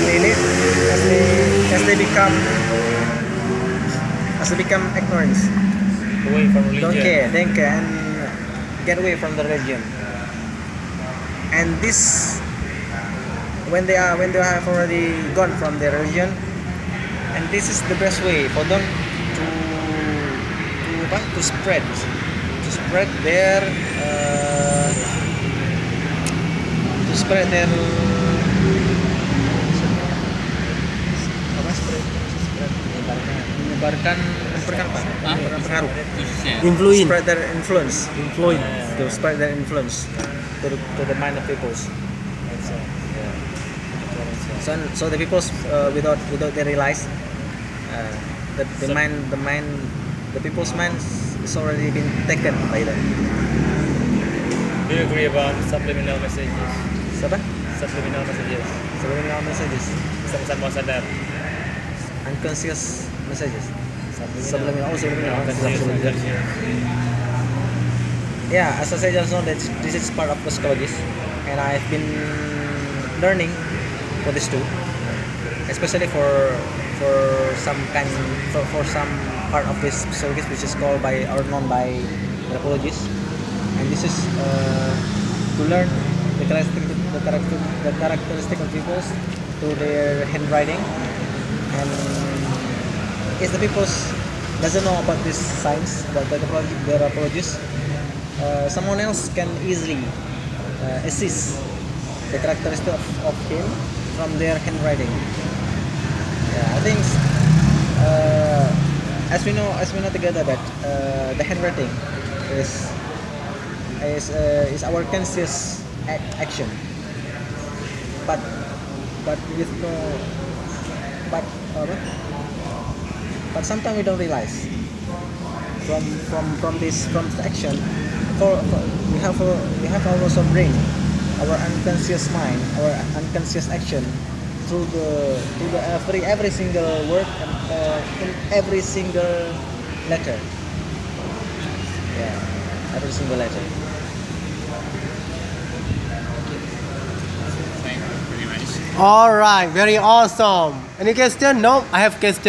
daily life as they become ignorant, Away from religion. don't care, and get away from the religion. And this, when they have already gone from their religion, and this is the best way for them to spread their to spread their menyebarkan Hah? pengaruh, Influence. spread their influence, Influence. to spread their influence to the mind of peoples. So the peoples without they realize the people's mind is already been taken by them. Do you agree about subliminal messages? Siapa? Subliminal messages. Subliminal messages, Pesan-pesan bawah sadar. unconscious messages. Subliminal. Subliminal. Unconscious, unconscious. Yeah, as I said just now, that this is part of psychologist, and I've been learning for this too, especially for some some part of this psychologist which is called by or known by anthropologists, and this is to learn the characteristic of peoples through their handwriting, and if the peoples doesn't know about this science, about the anthropologists, someone else can easily assist the characteristic of him from their handwriting. Yeah, I think as we know together that the handwriting is our conscious action, but with no but but sometimes we don't realize from this action. We have also brain, our unconscious mind, our unconscious action through the every single word and in every single letter. Yeah, every single letter. Thank you very much. All right, very awesome. Any question? No, I have question.